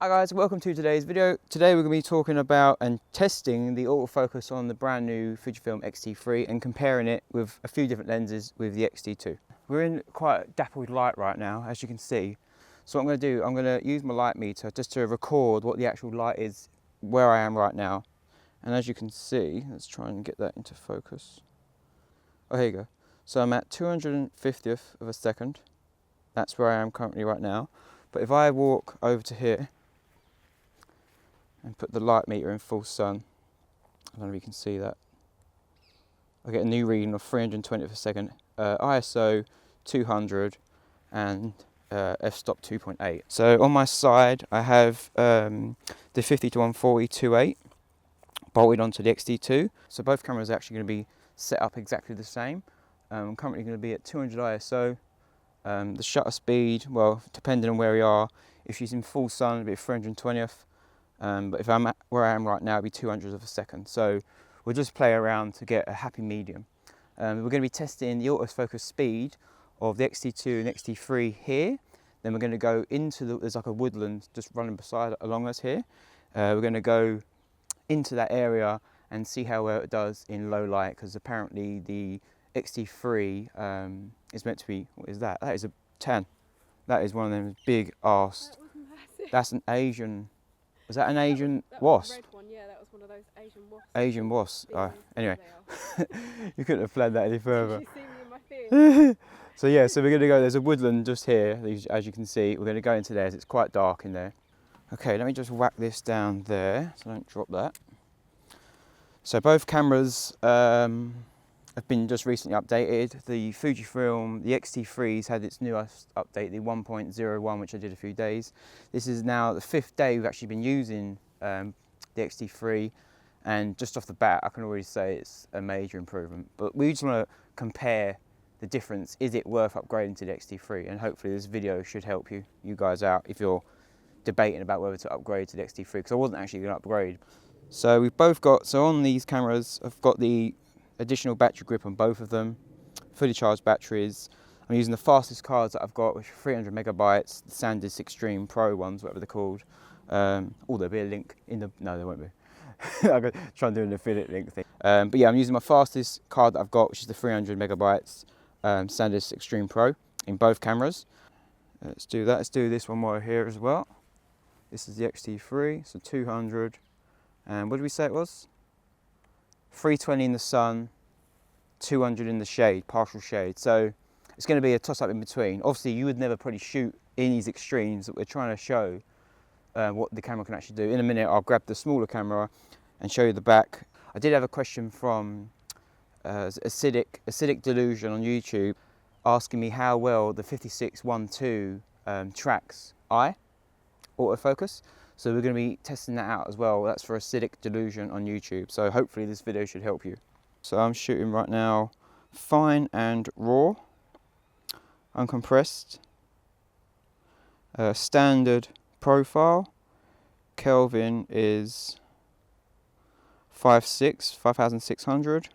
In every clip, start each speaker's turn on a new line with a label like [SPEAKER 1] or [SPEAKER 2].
[SPEAKER 1] Hi guys, welcome to today's video. Today we're going to be talking about and testing the autofocus on the brand new Fujifilm XT3 and comparing it with a few different lenses with the XT2. We're in quite dappled light right now, as you can see. So what I'm going to do, I'm going to use my light meter just to record what the actual light is where I am right now. And as you can see, let's try and get that into focus. Oh, here you go. So I'm at 250th of a second. That's where I am currently right now. But if I walk over to here, and put the light meter in full sun, I don't know if you can see that, I get a new reading of 320 per second, ISO 200 and f-stop 2.8. So on my side I have the 50-140 2.8 bolted onto the XT2. So both cameras are actually going to be set up exactly the same. I'm currently going to be at 200 ISO. The shutter speed, well, depending on where we are, if she's in full sun it'll be 320th. But if I'm at where I am right now, it'll be 200th of a second. So we'll just play around to get a happy medium. We're going to be testing the autofocus speed of the XT2 and XT3 here. Then we're going to go into there's like a woodland just running beside along us here. We're going to go into that area and see how well it does in low light, because apparently the XT3 is meant to be, what is that? That is a 10. That is one of them big arse.
[SPEAKER 2] That was massive.
[SPEAKER 1] That's an Asian. Was that an Asian wasp?
[SPEAKER 2] Red one, yeah, that was one of those Asian wasps.
[SPEAKER 1] Asian wasp. Anyway, you couldn't have planned that any further.
[SPEAKER 2] Did you see me in my fear?
[SPEAKER 1] So yeah, so we're going to go, there's a woodland just here, as you can see. We're going to go into there, it's quite dark in there. Okay, let me just whack this down there, so don't drop that. So both cameras have been just recently updated. The Fujifilm, the XT3's had its newest update, the 1.01, which I did a few days. This is now the 5th day we've actually been using the XT3, and just off the bat I can already say it's a major improvement. But we just want to compare the difference. Is it worth upgrading to the XT3? And hopefully this video should help you guys out if you're debating about whether to upgrade to the XT3, because I wasn't actually going to upgrade. So we've both got, so on these cameras I've got the additional battery grip on both of them, fully charged batteries. I'm using the fastest cards that I've got, which are 300 megabytes, the SanDisk Extreme Pro ones, whatever they're called. There'll be a link in the, no there won't be. I'm going to try and do an affiliate link thing. But yeah, I'm using my fastest card that I've got, which is the 300 megabytes SanDisk Extreme Pro in both cameras. Let's do that, let's do this one more here as well. This is the XT3, so 200, and what did we say it was? 320 in the sun, 200 in the shade, partial shade. So it's going to be a toss up in between. Obviously you would never probably shoot in these extremes that we're trying to show what the camera can actually do. In a minute I'll grab the smaller camera and show you the back. I did have a question from Acidic Delusion on YouTube asking me how well the 5612 tracks eye autofocus. So we're going to be testing that out as well. That's for Acidic Delusion on YouTube. So hopefully this video should help you. So I'm shooting right now fine and raw, uncompressed, standard profile. Kelvin is 5600.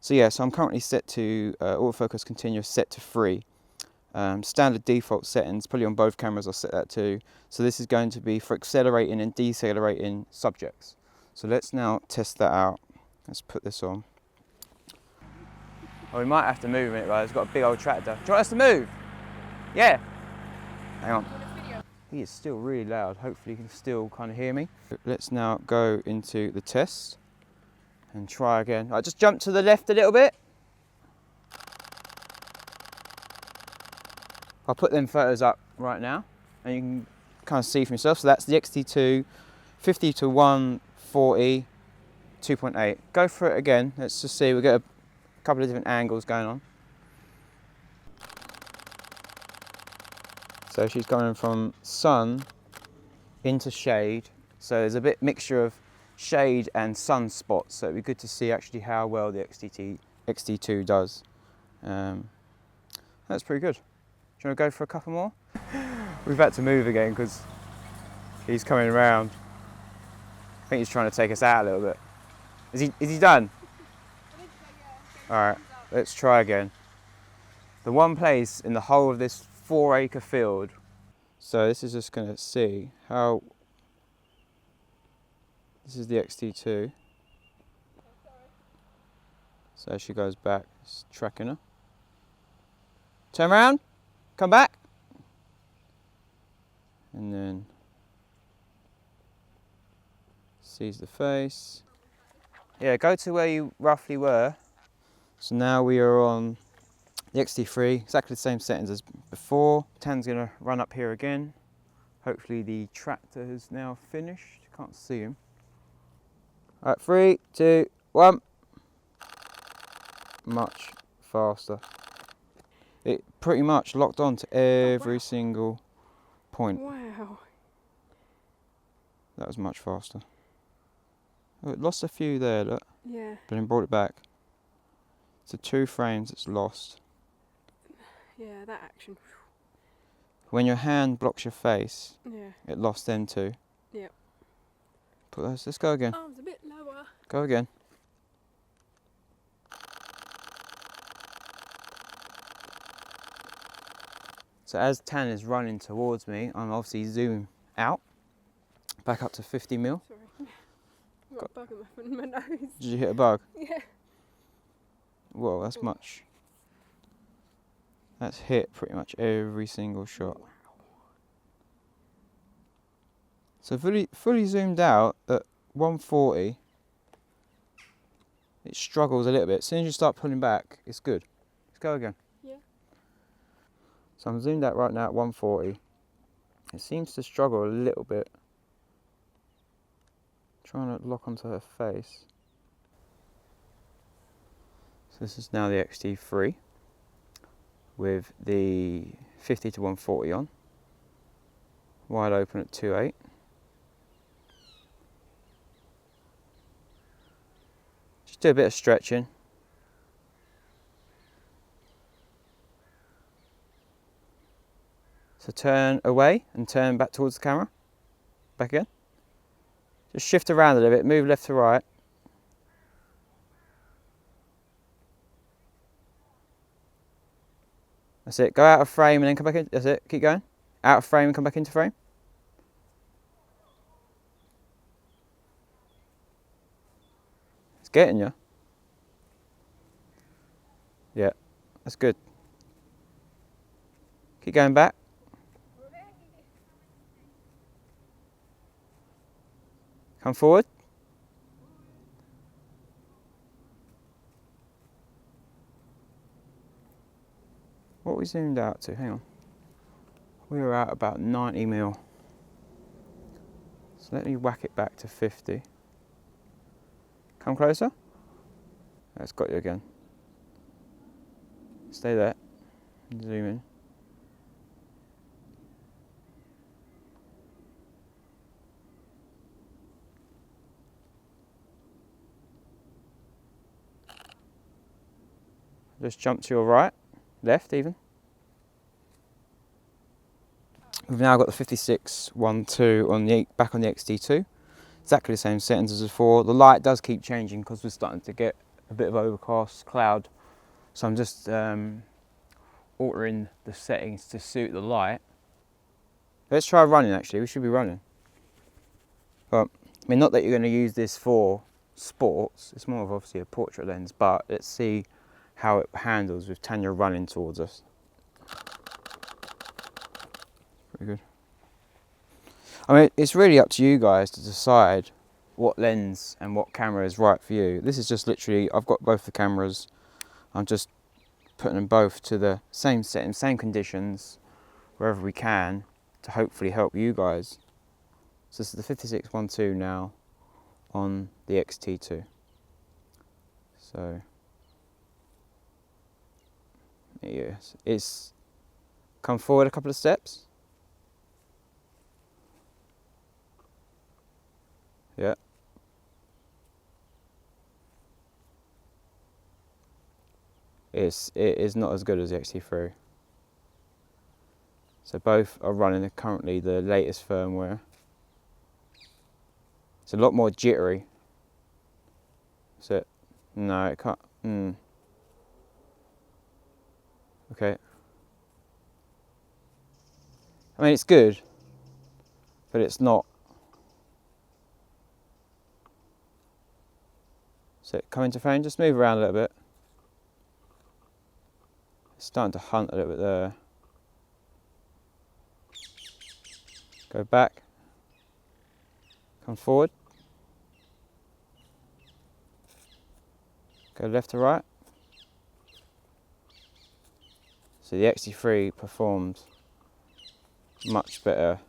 [SPEAKER 1] So yeah, so I'm currently set to autofocus continuous set to 3. Standard default settings, probably on both cameras I'll set that to. So this is going to be for accelerating and decelerating subjects. So let's now test that out. Let's put this on. Oh, we might have to move it, guys. It's got a big old tractor. Do you want us to move? Yeah. Hang on. He is still really loud. Hopefully you can still kind of hear me. Let's now go into the test and try again. I just jump to the left a little bit. I'll put them photos up right now and you can kind of see for yourself. So that's the XT2, 50-140, 2.8. Go for it again. Let's just see, we'll get a couple of different angles going on. So she's going from sun into shade. So there's a bit mixture of shade and sun spots. So it'd be good to see actually how well the XT2 does. That's pretty good. Do you want to go for a couple more? We've had to move again because he's coming around. I think he's trying to take us out a little bit. Is he done? Alright, let's try again. The one place in the whole of this 4-acre field So this is just going to see how. This is the XT2. So she goes back, it's tracking her. Turn around, come back. And then sees the face. Yeah, go to where you roughly were. So now we are on the XT3, exactly the same settings as before. Tan's gonna run up here again. Hopefully the tractor has now finished. Can't see him. All right, 3, 2, 1. Much faster. It pretty much locked on to every single point.
[SPEAKER 2] Wow.
[SPEAKER 1] That was much faster. Oh, it lost a few there, look,
[SPEAKER 2] Yeah.
[SPEAKER 1] but then brought it back. So 2 frames it's lost.
[SPEAKER 2] Yeah, that action.
[SPEAKER 1] When your hand blocks your face,
[SPEAKER 2] Yeah.
[SPEAKER 1] it lost then too.
[SPEAKER 2] Yep.
[SPEAKER 1] Put those, let's go again.
[SPEAKER 2] Arms a bit lower.
[SPEAKER 1] Go again. So as Tan is running towards me, I'm obviously zooming out, back up to 50mm.
[SPEAKER 2] Sorry. I've got a bug in my nose.
[SPEAKER 1] Did you hit a bug?
[SPEAKER 2] Yeah.
[SPEAKER 1] Whoa, that's much. That's hit pretty much every single shot.
[SPEAKER 2] Wow.
[SPEAKER 1] So fully zoomed out at 140, it struggles a little bit. As soon as you start pulling back, it's good. Let's go again.
[SPEAKER 2] Yeah.
[SPEAKER 1] So I'm zoomed out right now at 140. It seems to struggle a little bit. Trying to lock onto her face. So this is now the XT3 with the 50 to 140 on. Wide open at 2.8. Just do a bit of stretching. So turn away and turn back towards the camera. Back again. Just shift around a little bit, move left to right. That's it, go out of frame and then come back in. That's it, keep going. Out of frame and come back into frame. It's getting you. Yeah, that's good. Keep going back. Come forward. What we zoomed out to, hang on. We were at about 90mm. So let me whack it back to 50. Come closer. That's got you again. Stay there. Zoom in. Just jump to your right, left even. We've now got the 5612 on the back on the XT2. Exactly the same settings as before. The light does keep changing because we're starting to get a bit of overcast cloud. So I'm just altering the settings to suit the light. Let's try running actually, we should be running. But, I mean, not that you're going to use this for sports, it's more of obviously a portrait lens, but let's see how it handles with Tanya running towards us. Pretty good. I mean, it's really up to you guys to decide what lens and what camera is right for you. This is just literally, I've got both the cameras. I'm just putting them both to the same setting, same conditions, wherever we can, to hopefully help you guys. So this is the 5612 now on the XT2. So, yes, it's come forward a couple of steps. Yeah. It is not as good as the XT3. So both are running currently the latest firmware. It's a lot more jittery. So, no, it can't. Okay. I mean, it's good, but it's not. So come into frame, just move around a little bit. It's starting to hunt a little bit there. Go back. Come forward. Go left to right. So the XT3 performed much better.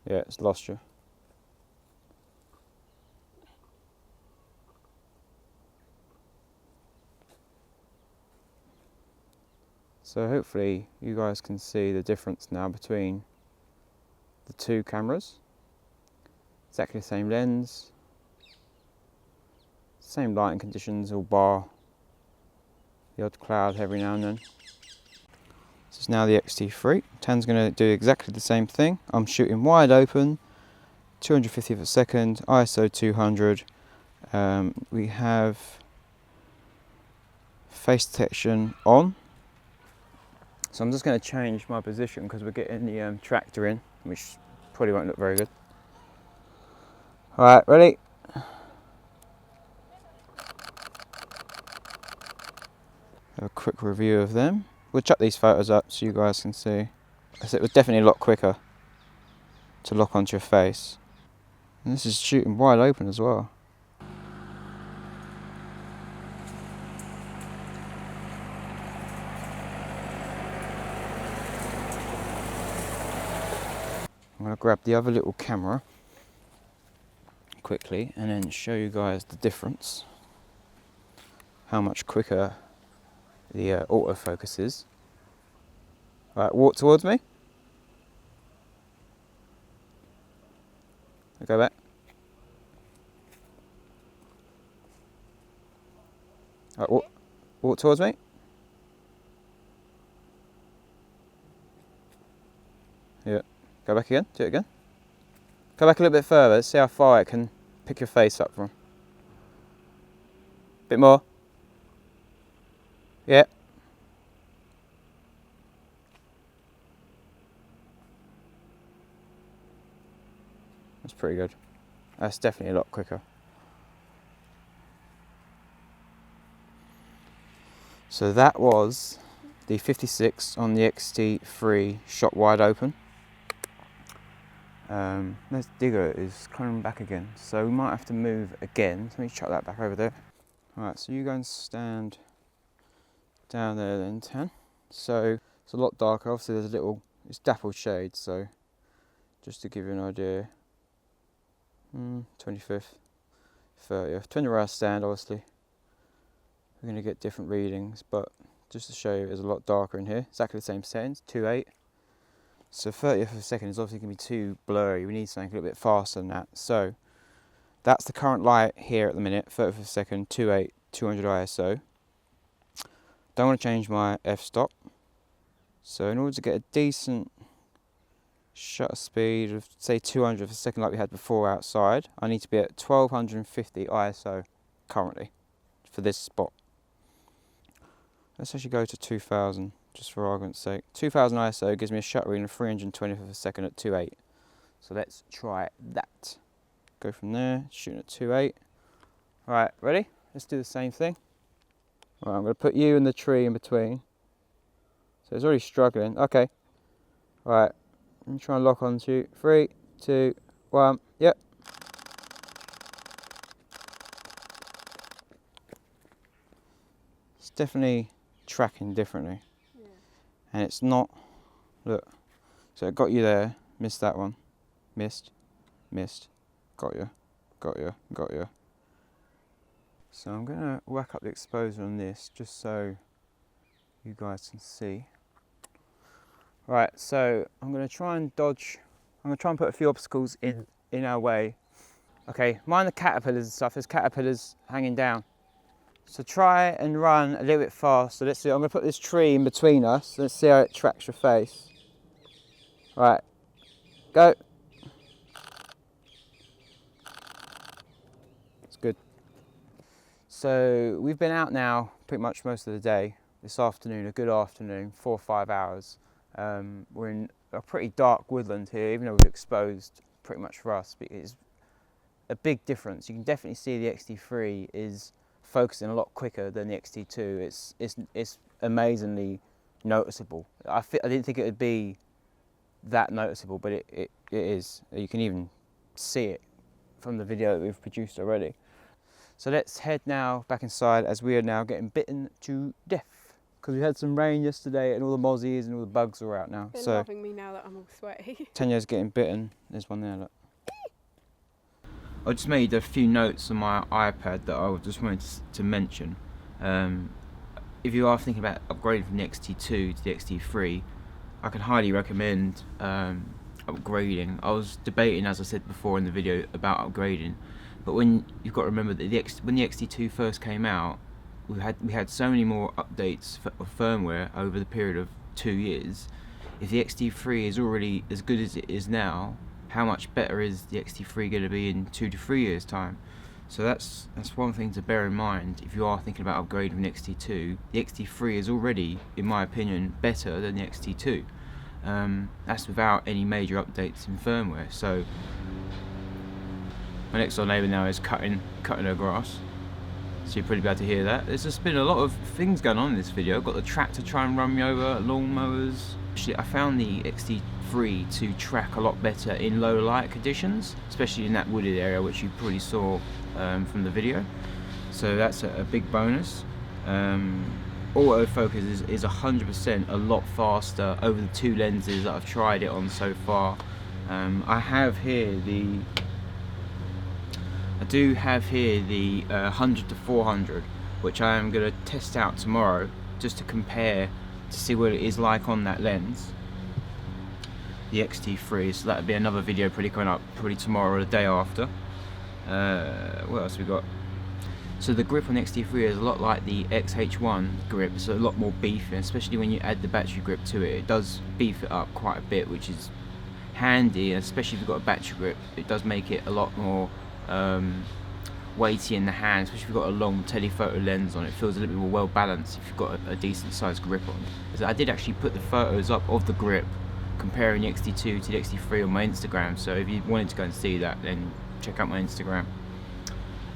[SPEAKER 1] Yeah, it's lost you. So hopefully you guys can see the difference now between the two cameras. Exactly the same lens, same lighting conditions, all bar the odd cloud every now and then. This is now the XT3. Tan's going to do exactly the same thing. I'm shooting wide open, 250th of a second, ISO 200. We have face detection on. So I'm just going to change my position because we're getting the tractor in, which probably won't look very good. Alright, ready? Have a quick review of them. We'll chuck these photos up so you guys can see. It was definitely a lot quicker to lock onto your face. And this is shooting wide open as well. I'm going to grab the other little camera quickly and then show you guys the difference. How much quicker the autofocus is. Right, walk towards me. Go back. Right, walk towards me. Yeah. Go back again. Do it again. Go back a little bit further. See how far it can pick your face up from. Bit more. Yeah. That's pretty good. That's definitely a lot quicker. So that was the 56 on the XT3 shot wide open. This digger is coming back again, so we might have to move again. Let me chuck that back over there. Alright, so you go and stand down there then, Tan. So it's a lot darker. Obviously there's a little, it's dappled shade, so just to give you an idea. 25th, 30th. 20 hour stand, obviously. We're going to get different readings, but just to show you, it's a lot darker in here. Exactly the same settings, 2.8. So 30th of a second is obviously going to be too blurry. We need something a little bit faster than that. So that's the current light here at the minute, 30th of a second, 2.8, 200 ISO. Don't want to change my f-stop. So in order to get a decent shutter speed of say 200 of a second like we had before outside, I need to be at 1250 ISO currently for this spot. Let's actually go to 2000 just for argument's sake. 2000 ISO gives me a shutter reading of 320th of a second at 2.8. So let's try that. Go from there, shooting at 2.8. Alright, ready? Let's do the same thing. Right, I'm going to put you in the tree in between. So it's already struggling. Okay. Alright, let me try and lock onto you. 3, 2, 1. Yep. It's definitely tracking differently. Yeah. And it's not, look, so it got you there, missed that one, missed, got you, got you, got you. So I'm going to whack up the exposure on this just so you guys can see. Right, so I'm going to try and dodge, I'm going to try and put a few obstacles in our way. Okay, mind the caterpillars and stuff, there's caterpillars hanging down. So try and run a little bit faster. Let's see, I'm going to put this tree in between us. Let's see how it tracks your face. Right, go. It's good. So we've been out now pretty much most of the day. This afternoon, a good afternoon, 4 or 5 hours. We're in a pretty dark woodland here, even though we've exposed pretty much for us, but it's a big difference. You can definitely see the XT3 is focusing a lot quicker than the XT2. It's amazingly noticeable. I didn't think it would be that noticeable, but it is. You can even see it from the video that we've produced already. So let's head now back inside, as we are now getting bitten to death, because we had some rain yesterday and all the mozzies and all the bugs are out now.
[SPEAKER 2] They're
[SPEAKER 1] so
[SPEAKER 2] loving me now that I'm all sweaty.
[SPEAKER 1] Tanya's getting bitten. There's one there, look. I just made a few notes on my iPad that I just wanted to mention. If you are thinking about upgrading from the XT2 to the XT3, I can highly recommend upgrading. I was debating, as I said before in the video, about upgrading, but when you've got to remember that when the XT2 first came out, we had so many more updates of firmware over the period of 2 years. If the XT3 is already as good as it is now, how much better is the XT3 going to be in 2 to 3 years time? So that's one thing to bear in mind if you are thinking about upgrading from the XT2. The XT3 is already, in my opinion, better than the XT2. That's without any major updates in firmware. So my next door neighbour now is cutting her grass, so you'll probably be able to hear that. There's just been a lot of things going on in this video. I've got the tractor trying to run me over, lawnmowers. Actually, I found the XT3 to track a lot better in low light conditions, especially in that wooded area, which you probably saw from the video. So that's a big bonus. Autofocus is 100% a lot faster over the 2 lenses that I've tried it on so far. I do have here the 100 to 400, which I am going to test out tomorrow, just to compare to see what it is like on that lens, the XT3. So that'll be another video probably coming up probably tomorrow or the day after. What else we got? So the grip on the XT3 is a lot like the XH1 grip. It's a lot more beefy, especially when you add the battery grip to it. It does beef it up quite a bit, which is handy, especially if you've got a battery grip. It does make it a lot more weighty in the hand, especially if you've got a long telephoto lens on. It feels a little bit more well balanced if you've got a decent sized grip on. So I did actually put the photos up of the grip comparing the XT2 to the XT3 on my Instagram, so if you wanted to go and see that, then check out my Instagram.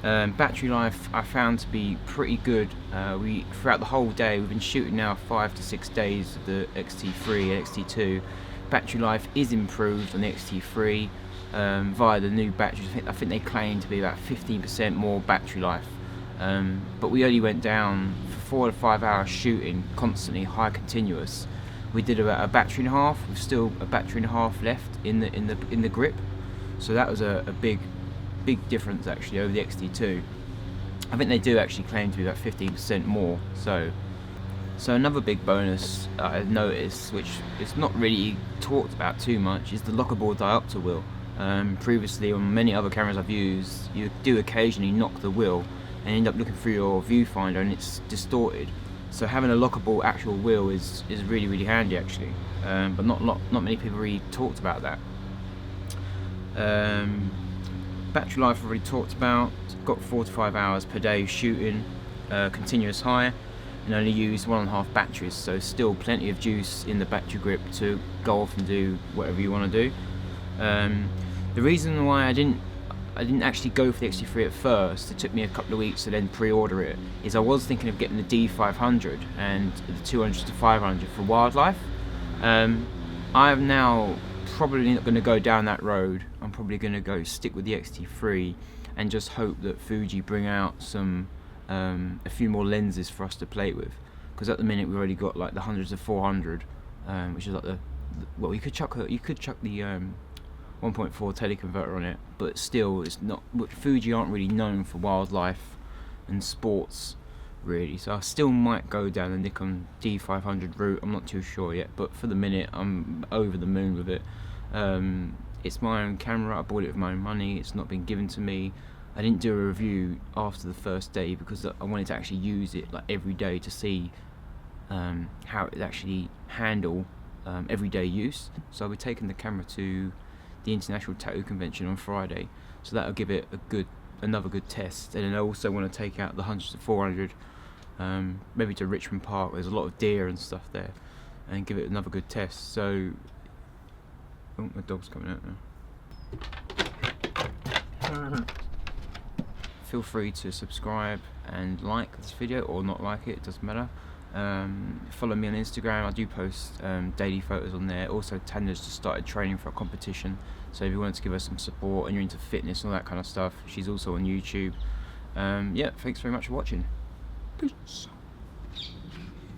[SPEAKER 1] Battery life I found to be pretty good. Throughout the whole day, we've been shooting now 5 to 6 days of the XT3 and XT2. Battery life is improved on the XT3 via the new batteries. I think they claim to be about 15% more battery life, but we only went down for 4 to 5 hours shooting constantly, high continuous. We did about a battery and a half. We've still a battery and a half left in the grip, so that was a big difference actually over the XT2. I think they do actually claim to be about 15% more. So another big bonus I've noticed, which is not really talked about too much, is the lockable diopter wheel. Previously on many other cameras I've used, you do occasionally knock the wheel and end up looking through your viewfinder and it's distorted. So having a lockable actual wheel is really, really handy actually, but not many people really talked about that. Battery life I've already talked about. Got 4 to 5 hours per day shooting, continuous high, and only used 1.5 batteries, so still plenty of juice in the battery grip to go off and do whatever you want to do. The reason why I didn't actually go for the XT3 at first, it took me a couple of weeks to then pre-order it, is I was thinking of getting the D500 and the 200 to 500 for wildlife. I'm now probably not going to go down that road. I'm probably going to stick with the XT3 and just hope that Fuji bring out some a few more lenses for us to play with, because at the minute we've already got like the 100 to 400, which is like well, you could chuck the 1.4 teleconverter on it, but still it's not. Fuji aren't really known for wildlife and sports really, so I still might go down the Nikon D500 route. I'm not too sure yet, but for the minute I'm over the moon with it. It's my own camera. I bought it with my own money. It's not been given to me. I didn't do a review after the first day because I wanted to actually use it like every day to see how it actually handle everyday use. So I'll be taking the camera to the International Tattoo Convention on Friday, so that'll give it another good test. And then I also want to take out the 100 to 400 maybe to Richmond Park. There's a lot of deer and stuff there, and give it another good test. So, oh, my dog's coming out now. Feel free to subscribe and like this video, or not like it doesn't matter. Follow me on Instagram. I do post daily photos on there. Also, Tanya's just started training for a competition, so if you wanted to give her some support and you're into fitness and all that kind of stuff, she's also on YouTube. Yeah, thanks very much for watching. Peace.